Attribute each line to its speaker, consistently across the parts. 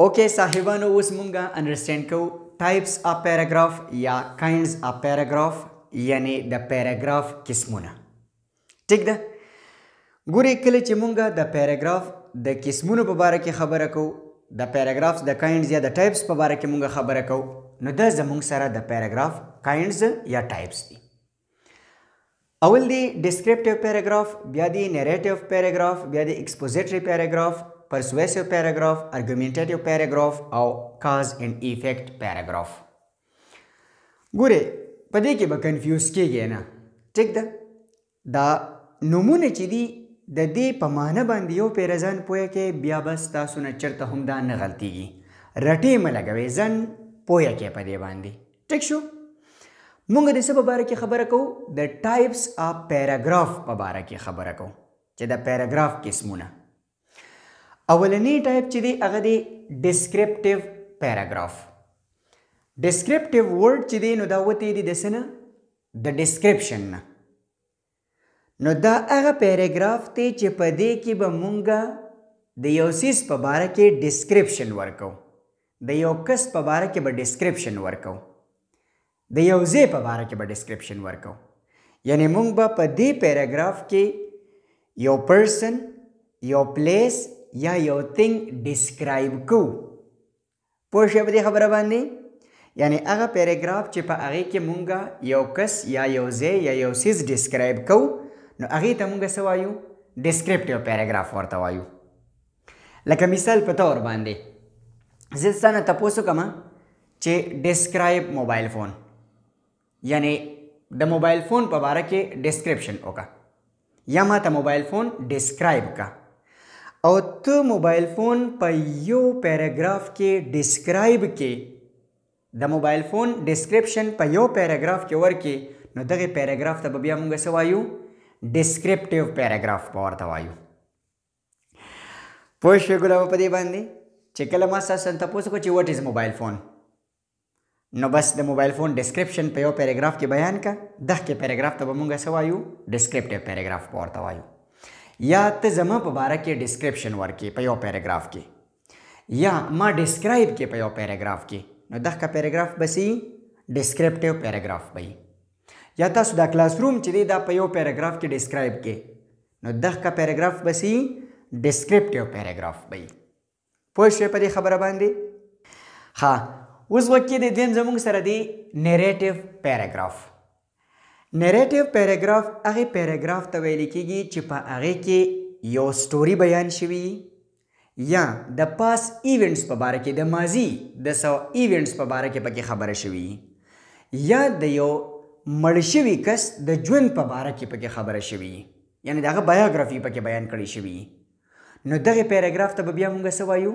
Speaker 1: ओके साहिबानो اوس مونږه انډرسټینډ کو ټایپس اف پیراګراف یا کاینډز اف پیراګراف یعنی د پیراګراف قسمونه. ټیک ده. ګوري کله چې مونږه د پیراګراف د قسمونو په اړه کې خبره کو، د پیراګرافز د کاینډز یا د ټایپس په اړه کې مونږه خبره کو، نو دا زمونږ سره د پیراګراف کاینډز یا ټایپس دي. اول دی ډیسکریپټیو پیراګراف، بیا دی نریټیو پیراګراف، بیا دی ایکسپوزیټری پیراګراف، persuasive paragraph, argumentative paragraph او cause and effect paragraph. ګوره په دې کې به کنفیوز کېږئ نه. ټیک ده. دا نومونه چې دي د دې په معنی باندې یو پیره ځان پوهه کې، بیا بس تاسو نه چېرته هم دا نه غلطیږي. رټې مه لګوئ، ځان پوهه کې په دې باندې. ټیک شو. مونږ د څه په باره کې خبره کوو؟ د ټایپس اف پیراګراف په باره کې خبره کوو چې د پیراګراف قسمونه. اولنی ټایپ چې دی هغه دی ډیسکریپټیو پیراګراف. ډیسکریپټیو ورډ چې دی نو دا وتی دی د څه نه؟ د ډسکرپشن نه. نو دا هغه پیراګراف دی چې په دې کې به مونږه د یو څیز په باره کې ډسکرپشن ورکو، د یو کس په باره کې به ډسکرپشن ورکو، د یو ځای په باره کې به ډسکرپشن ورکو. یعنی مونږ به په دې پیراګراف کې یو پرسن، یو پلیس یا یو تھنگ ډسکرایب کو. پوه شئ په دې خبره باندې؟ یعنی هغه پیراګراف چې په هغې کې مونږه یو کس یا یو ځای یا یو څیز ډسکرایب کو، نو هغې ته مونږه څه وایو؟ ډسکریپټیو پیراګراف ورته وایو. لکه مثال په طور باندې زه ستا نه تپوس وکړم چې ډسکرایب موبایل فون، یعنی د موبایل فون په باره کې ډسکرپشن وکړه یا ما ته موبایل فون ډسکرایب کا، او ته موبایل فون په یو پیراګراف کې ډسکرایب کې، د موبایل فون ډسکرپشن په یو پیراګراف کې ورکې، نو دغه پیراګراف ته به بیا مونږ څه وایو؟ ډسکریپټیو پیراګراف به ورته وایو. پوه شوې ګلابه په دې باندې چې کله ما ستاسو نه تپوس وکړو چې وټ از موبایل فون، نو بس د موبایل فون ډسکرپشن په یو پیراګراف کې بیان کا، دغه پیراګراف ته به مونږ څه وایو؟ ډسکریپټیو پیراګراف به ورته وایو. یا ته زما په باره کې ډسکرپشن ورکې په یو پیراګراف کې، یا ما ډسکرایب کې په یو پیراګراف کې، نو دغه پیراګراف به څه؟ ډسکرپټیو پیراګراف به وي. یا تاسو دا کلاس روم چې دی دا په یو پیراګراف کې ډسکرایب کې، نو دغه پیراګراف به څه؟ ډسکرپټیو پیراګراف به وي. پوه شوې په دې خبره باندې؟ ها، اوس وخت کې د دویم زموږ سره دی نریټیو پیراګراف. نریټیو پیراګراف هغه پیراګراف ته ویل کېږي چې په هغې کې یو سټوري بیان شوي، یا د پاس ایونټس په باره کې، د ماضي د څو ایونټس په باره کې پکې خبره شوي، یا د یو مړ شوي کس د ژوند په باره کې پکې خبره شوي، یعنی د هغه بایوګرافي پکې بیان کړې شوي. نو دغه پیراګراف ته به بیا موږ څه وایو؟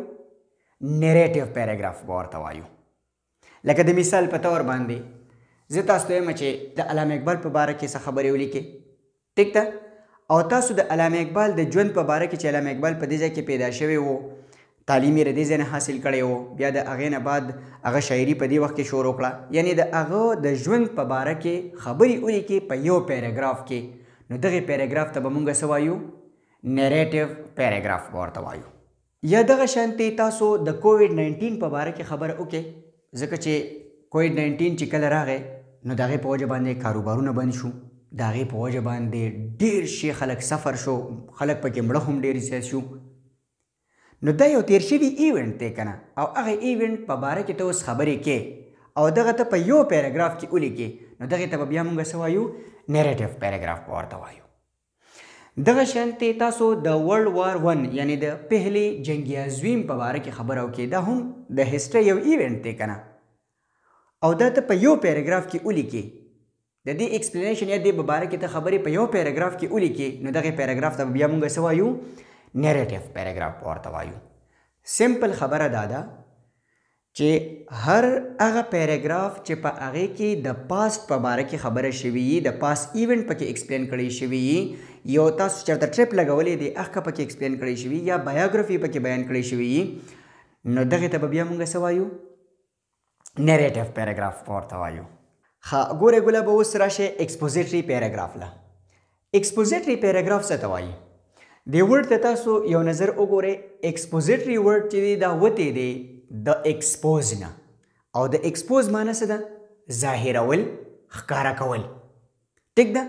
Speaker 1: نریټیو پیراګراف به ورته وایو. لکه د مثال په طور باندې زه تاسو ته وایم چې د علامه اقبال په باره کې څه خبرې ولیکې. ټیک ده. او تاسو د علامه اقبال د ژوند په باره کې چې علامه اقبال په دې ځای کې پیدا شوی و، تعلیم یې له دې ځای نه حاصل کړی و، بیا د هغې نه بعد هغه شاعري په دې وخت کې شروع کړه، یعنی د هغه د ژوند په باره کې خبرې ولیکې په یو پیراګراف کې، نو دغې پیراګراف ته به مونږ څه وایو؟ نریټیو پیراګراف به ورته وایو. یا دغه شانتې تاسو د کووډ 19 په باره کې خبره وکړئ، ځکه چې کووډ 19 چې کله راغی نو د هغې په وجه باندې کاروبارونه بند شو، د هغې په وجه باندې ډېر شي خلک سفر شو، خلک پکې مړه هم ډېر زیات شو. نو دا یو تیر شوي ایونټ دی که نه، او هغه ایونټ په باره کې ته اوس خبرې کې او دغه ته په یو پیراګراف کې ولیکې، نو دغې ته به بیا مونږ څه وایو؟ نریټیو پیراګراف به ورته وایو. دغه شانتې تاسو د ورلډ وار 1 یعنی د پهلې جنګ عظیم په باره کې خبره وکړئ، دا هم د هسټرۍ یو ایونټ دی که نه، او دا ته په یو پیراګراف کې ولیکې، د دې ایکسپلینیشن یا دې په باره کې ته خبرې په یو پیراګراف کې ولیکې، نو دغې پیراګراف ته بیا مونږ څه وایو؟ نریټیو پیراګراف به ورته وایو. سمپل خبره دا ده چې هر هغه پیراګراف چې په هغې کې د پاست په باره کې خبره شوي وي، د پاست ایونټ پکې ایکسپلین کړی شوي وي، یو تاسو چېرته ټرپ لګولی دی هغه پکې ایکسپلین کړی شوي، یا بایوګرافي پکې بیان کړی شوي وي، نو دغې ته به بیا مونږ څه وایو؟ نریټیو پیراګراف به ورته وایو. ها ګوره ګله به اوس راشئ ایکسپوزیټري پیراګراف له. ایکسپوزیټري پیراګراف څه ته وایي؟ دې ورډ ته تاسو یو نظر وګورئ. ایکسپوزیټري ورډ چې دی دا وتی دی د ایکسپوز نه، او د ایکسپوز معنی څه ده؟ ظاهرول، ښکاره کول. ټیک ده.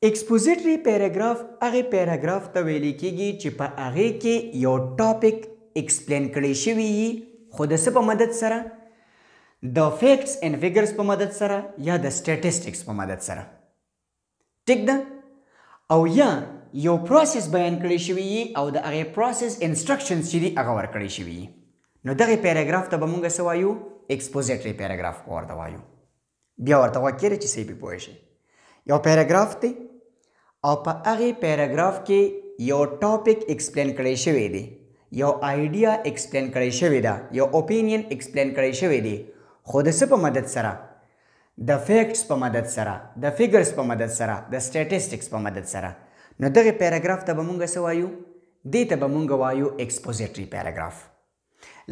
Speaker 1: ایکسپوزیټري پیراګراف هغې پیراګراف ته ویل کېږي چې په هغې کې یو ټاپک ایکسپلین کړی شوي وي، خو د څه په مدد سره؟ د فیکټس اینڈ فیګرز په مدد سره یا د سټیټسټکس په مدد سره. ټیک ده. او یا یو پروسس بیان کړی شوی وي او د هغې پروسس انسټرکشنز چې دي هغه ورکړی شوي وي. نو دغې پیراګراف ته به موږ څه وایو؟ ایکسپوزیټري پیراګراف به ورته وایو. بیا ورته غوږ کېږدئ چې صحیح پرې پوه شئ. یو پیراګراف دی او په هغې پیراګراف کې یو ټاپک ایکسپلین کړی شوی دی، یو آیډیا ایکسپلین کړی شوی ده، یو اوپینین ایکسپلین کړی شوی دی، خو د څه په مدد سره؟ د فیکټس په مدد سره، د فیګرز په مدد سره، د سټیټسټکس په مدد سره. نو دغه پیراګراف ته به مونږ څه وایو؟ دې ته به مونږ وایو ایکسپوزیټري پیراګراف.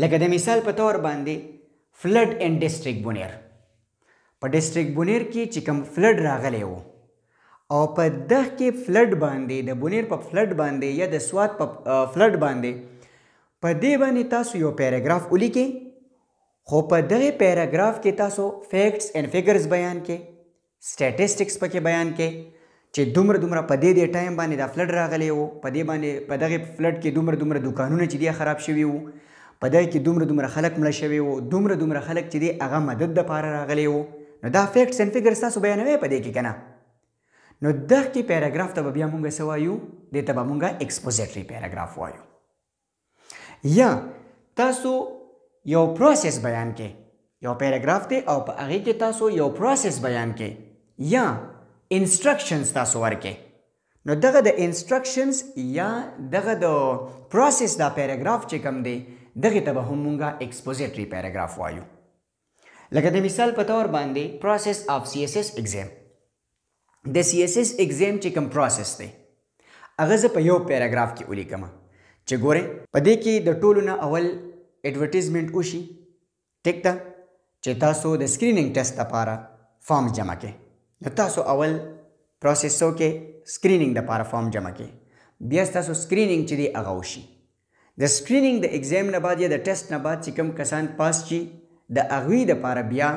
Speaker 1: لکه د مثال په طور باندې فلډ ان ډسټرکټ بونیر. په ډسټرکټ بونیر کې چې کوم فلډ راغلی و او په دغه کې فلډ باندې، د بونیر په فلډ باندې یا د سوات په فلډ باندې، په دې باندې تاسو یو پیراګراف ولیکئ، خو په دغه پیراګراف کې تاسو فیکټس اینڈ فیګرز بیان کړئ، سټیټسټکس پکې بیان کړئ چې دومره دومره په دې ټایم باندې دا فلډ راغلی و، په دې باندې په دغه فلډ کې دومره دومره دوکانونه چې دي خراب شوي وو، په دغه کې دومره دومره خلک مړه شوي وو، دومره دومره خلک چې دي هغه مدد دپاره راغلی وو. نو دا فیکټس اینډ فیګرز تاسو بیانوئ په دې کې که نه. نو دغه پیراګراف ته به بیا مونږ څه وایو؟ دې ته به مونږ ایکسپوزیټري پیراګراف وایو. یا تاسو یو پروسس بیان کې، یو پیراګراف دی او په هغې کې تاسو یو پروسس بیان کې یا انسټرکشنز تاسو ورکې. نو دغه د انسټرکشنز یا دغه د پروسس دا پیراګراف چې کوم دی دغې ته به هم مونږ ایکسپوزیټري پیراګراف وایو. لکه د مثال په طور باندې پروسس آف سی ایس ایس ایگزام. د سی ایس ایس ایگزام چې کوم پروسس دی هغه زه په یو پیراګراف کې ولیکم چې ګورئ په دې کې د ټولو نه اول ایډورټیزمنټ وشي. ټیک ده. چې تاسو د سکرینینګ ټیسټ لپاره فارم جمع کړئ. نو تاسو اول پروسس وکړئ، سکرینینګ دپاره فارم جمع کړئ، بیا ستاسو سکرینینګ چې دی هغه وشي. د سکرینینګ د ایگزام نه بعد یا د ټیسټ نه بعد چې کوم کسان پاس شي د هغوی دپاره بیا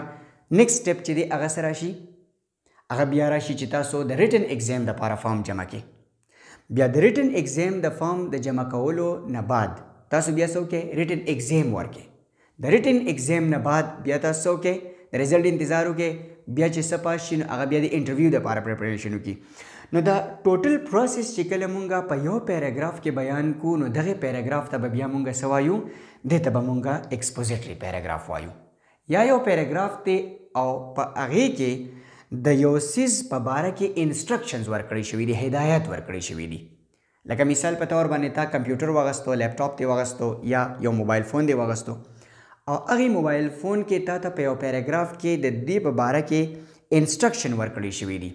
Speaker 1: نیکسټ سټیپ چې دی هغه څه راشي؟ هغه بیا راشي چې تاسو د ریټن ایگزام دپاره فارم جمع کړئ. بیا د ریټن ایگزام د فارم د جمع کولو نه بعد تاسو بیا څه وکړئ؟ ریټن ایگزام ورکړئ. د ریټن ایگزام نه بعد بیا تاسو څه وکړئ؟ د رزلټ انتظار وکړئ، بیا چې څه پاس شي نو هغه بیا د انټرویو دپاره پریپریشن وکړي. نو دا ټوټل پروسس چې کله مونږ په یو پیراګراف کې بیان کو نو دغه پیراګراف ته به بیا مونږ څه وایو؟ دې ته به مونږ ایکسپوزیټري پیراګراف وایو. یا یو پیراګراف دی او په هغې کې د یو څیز په باره کې انسټرکشنز ورکړی شوي دي، هدایت ورکړی شوي دي. لکه مثال په طور باندې تا کمپیوټر واغستو، لیپټاپ دی واغستو یا یو موبایل فون دی واغستو او هغې موبایل فون کې تا ته په یو پیراګراف کې د دې په باره کې انسټرکشن ورکړی شوي دي.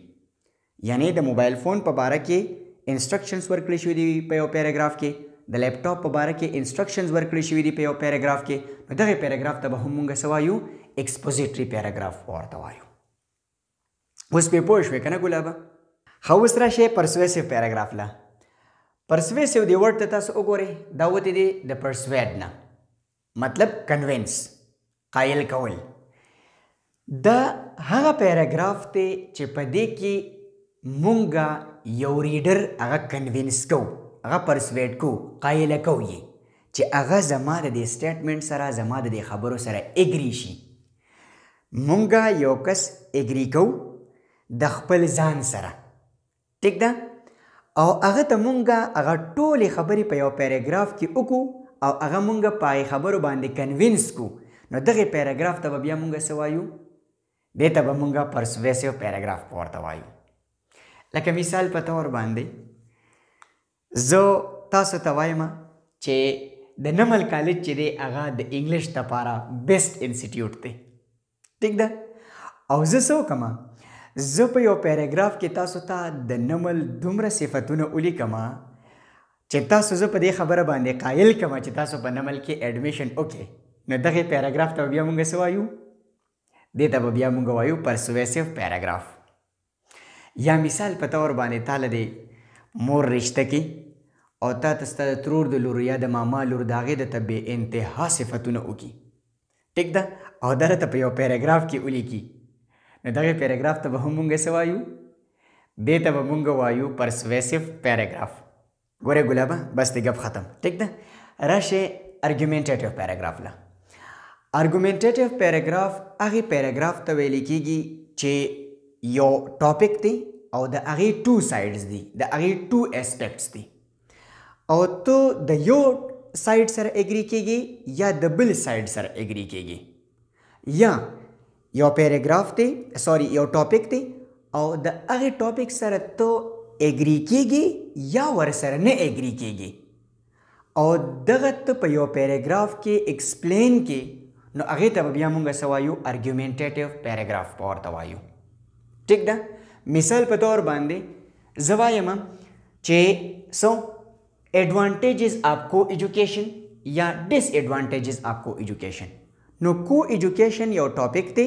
Speaker 1: یعنی د موبایل فون په باره کې انسټرکشنز ورکړی شوي دي په یو پیراګراف کې، د لیپټاپ په باره کې انسټرکشنز ورکړی شوي دي په یو پیراګراف کې. نو دغه پیراګراف ته به هم مونږ څه وایو؟ ایکسپوزیټري پیراګراف ورته وایو. اوس پرې پوه شوې که نه ګلابه؟ ښه اوس راشئ پرسویسیو پیراګراف له. پرسویسیو دې ورډ ته تاسو وګورئ، دا وتی دی د پرسویډ نه، مطلب کنوینس، قایل کول. دا هغه پیراګراف دی چې په دې کې مونږ یو ریډر هغه کنوینس کو، هغه پرسویډ کو، قایله کو یې چې هغه زما د دې سټیټمنټ سره، زما د دې خبرو سره اګري شي. مونږ یو کس اګري کو د خپل ځان سره. ټیک ده. او هغه ته مونږ هغه ټولې خبرې په یو پیراګراف کې وکړو او هغه مونږ په هغې خبرو باندې کنوینس کو. نو دغې پیراګراف ته به بیا مونږ څه وایو؟ دې ته به مونږ پرسویسیو پیراګراف ورته وایو. لکه مثال په طور باندې زه تاسو ته وایم چې د نمل کالج چې دی هغه د انګلیش دپاره بیسټ انسټیټیوټ دی. ټیک ده. او زه څه وکړم؟ زه په یو پیراګراف کې تاسو ته د نمل دومره صفتونه ولیکم چې تاسو زه په دې خبره باندې قایل کړم چې تاسو په نمل کې ایډمیشن وکړئ. نو دغې پیراګراف ته بیا مونږ څه وایو؟ دې ته به بیا مونږ وایو پرسویسیو پیراګراف. یا مثال په طور باندې تا له دې مور رشته کې او تا ته ستا د ترور د لور یا د ماما لور د هغې د ته بې انتها صفتونه وکړي. ټیک ده، او دا راته په یو پیراګراف کې ولیکي. نو دغې پیراګراف ته به هم مونږ څه وایو؟ دې ته به مونږ وایو پرسویسیو پیراګراف. ګورې ګلابه بس د گپ ختم. ټیک ده، راشئ ارګومنټیټیو پیراګراف له. ارګومنټیټیو پیراګراف هغې پیراګراف ته ویل کېږي چې یو ټاپک دی او د هغې 2 سایډز دي، د هغې 2 اسپیکټس دي، او ته د یو سایډ سره اګري کېږي یا د بل سایډ سره اګري کېږي، یا یو پیراګراف دی یو ټاپک دی او د هغې ټاپک سره ته اګري کېږي یا ورسره نه اګري کېږي، او دغه ته په یو پیراګراف کې ایکسپلین کې، نو هغې ته به بیا مونږ څه وایو؟ ارګومنټیټیو پیراګراف به ورته وایو. ټیک ده، مثال په طور باندې زه وایم چې سو advantages of को एजुकेशन या disadvantages of को एजुकेशन. नो को एजुकेशन यो टॉपिक थे,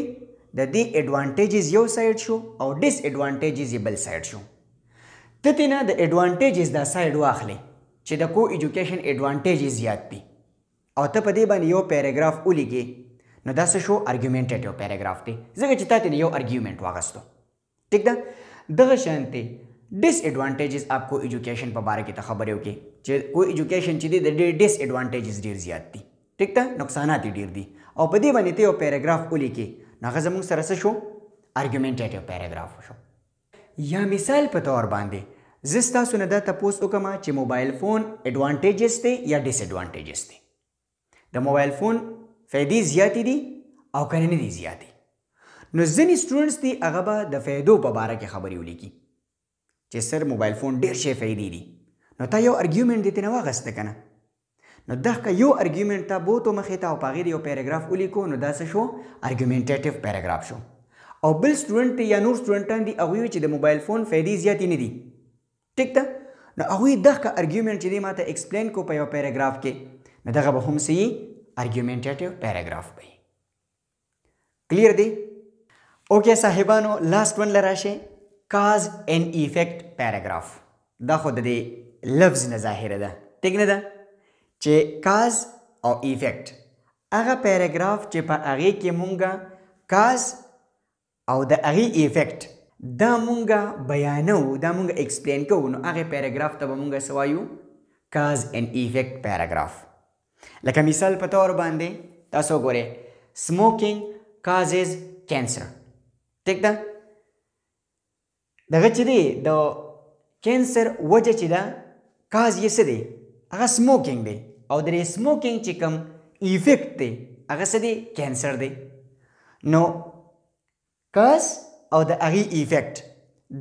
Speaker 1: the they advantages yo side show और डिसएडवांटेजेस ये बल साइड शो. ततिना द एडवांटेजेस दा साइड वाखले چې د को एजुकेशन एडवांटेजेस زیات دي او ته په دې باندې یو پیراګراف ولیکې، نو دا څه شو؟ ارګومنټیټیو پیراګراف دی، ځکه چې تا ته یو ارګیومنټ واغستو. ټیک ده، دغه شانتې ډیس ایډوانټیجز اف کو ایجوکیشن په باره کې ته خبرې وکړې چې کو ایجوکیشن چې دی د ډیس ایډوانټیجز ډېر زیات دي. ټیک ده، نقصانات یې ډېر دي، او په دې باندې ته یو پیراګراف ولیکې، نو هغه زموږ سره څه شو؟ ارګومنټیټیو پیراګراف شو. یا مثال په طور باندې زه ستاسو نه دا تپوس وکړم چې موبایل فون ایډوانټیجز دی یا ډیس ایډوانټیجز دی. د موبایل فون فایدې زیاتې دي او که نه دي زیاتې؟ نو ځینې سټوډنټس دي هغه به د فایدو په باره کې خبرې ولیکي چې سر موبایل فون ډېر شی فایدې دي، نو تا یو ارګیومنټ دې ترې واخیسته که نه، نو دغه یو ارګیومنټ تا بوتو مخې ته او په هغې یو پیراګراف ولیکو، نو دا څه شو؟ ارګومنټیټیو پیراګراف شو. او بل سټوډنټ دی یا نور سټوډنټان دي هغوی چې د موبایل فون فایدې زیاتې نه دي. ټیک ده، نو هغوی دغه ارګیومنټ چې دی ما ته ایکسپلین کو په یو پیراګراف کې، نو دغه به هم څه وي؟ ارګومنټیټیو پیراګراف به وي. کلیر دی؟ اوکې صاحبانو، لاست ون له راشئ. کاز اینڈ ایفیکٹ پیراګراف. دا خو د دې لفظ نه ظاهره ده، ټیک نه ده، چې کاز او ایفیکٹ هغه پیراګراف چې په هغې کې مونږه کاز او د هغې ایفیکٹ دا مونږه بیانو، دا مونږه ایکسپلین کوو، نو هغې پیراګراف ته به مونږه څه وایو؟ کاز اینڈ ایفیکٹ پیراګراف. لکه مثال په طور باندې تاسو ګورئ، سموکینګ کازز کینسر. ټیک ده، دغه چې دی د کینسر وجه چې ده کاز یې څه دی؟ هغه سموکینګ دی، او د دې سموکینګ چې کوم ایفیکٹ دی هغه څه دی؟ کینسر دی. نو کاز او د هغې ایفیکٹ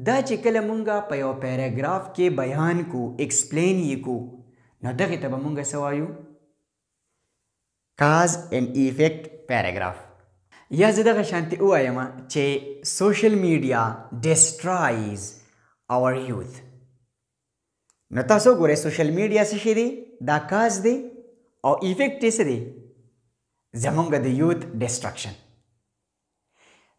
Speaker 1: دا چې کله مونږه په یو پیراګراف کې بیان کو، ایکسپلین یې کو، نو دغې ته به مونږه څه وایو؟ کاز اینڈ ایفیکٹ پیراګراف. یا زه دغه شانتې ووایم چې سوشل میډیا ډسټرایز اور یوث. نو تاسو ګورئ سوشل میډیا څه شی دی؟ دا کاز دی، او ایفیکٹ یې څه دی؟ زمونږ د یوث ډسټرکشن.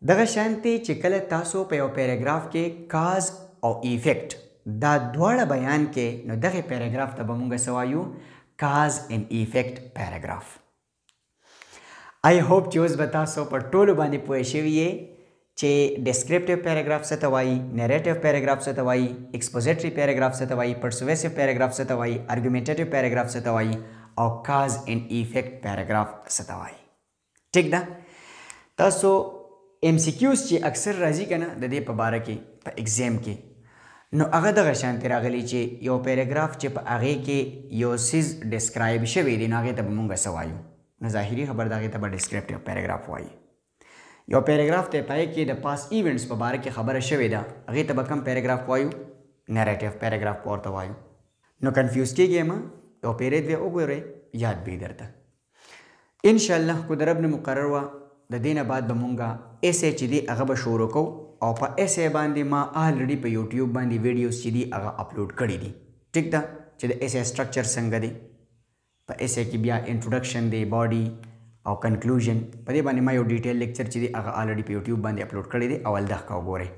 Speaker 1: دغه شانتې چې کله تاسو په یو پیراګراف کې کاز او ایفیکٹ دا دواړه بیان کې، نو دغه پیراګراف ته به مونږ څه وایو؟ کاز اینڈ ایفیکٹ پیراګراف. آی ہوپ چې اوس به تاسو په ټولو باندې پوه شوي یې چې ډسکرپټیو پیراګراف څه ته وایي، نیریټیو پیراګراف څه ته وایي، ایکسپوزیټري پیراګراف څه ته وایي، پرسویسیو پیراګراف څه ته وایي، ارګومنټیټیو پیراګراف څه ته وایي، او کاز اینډ ایفیکٹ پیراګراف څه ته وایي. ټیک ده، تاسو ایم سی کیوز چې اکثر راځي که نه د دې په باره کې په ایگزام کې، نو هغه دغه شانتې راغلی چې یو پیراګراف چې په هغې کې یو څیز ډسکرایب شوی دی، نو هغې ته به مونږ څه وایو؟ نو ظاهري خبر د هغې ته به ډسکرپټیو پیراګراف وایي. یو پیراګراف ته پای کې د پاس ایونټس په باره کې خبره شوې ده، هغې ته به کوم پیراګراف وایو؟ نیریټیو پیراګراف به ورته وایو. نو کنفیوز کېږئ مه، یو پیرې دوې وګورئ، یاد به یې درته. انشاءالله که د رب نه مقرر وه، د دې نه بعد به مونږه ایسې چې دی هغه به شروع کوو، او په ایسې باندې ما آلریډي په یوټیوب باندې ویډیوز چې دي هغه اپلوډ کړي دي. ټیک ده، چې د ایسې سټرکچر څنګه دی، په ایسې کې بیا انټروډکشن دی، باډي او کنکلوژن، په دې باندې ما یو ډیټیل لیکچر چې دی هغه آلریډي په یوټیوب باندې اپلوډ کړی دی، اول دغه وګورئ.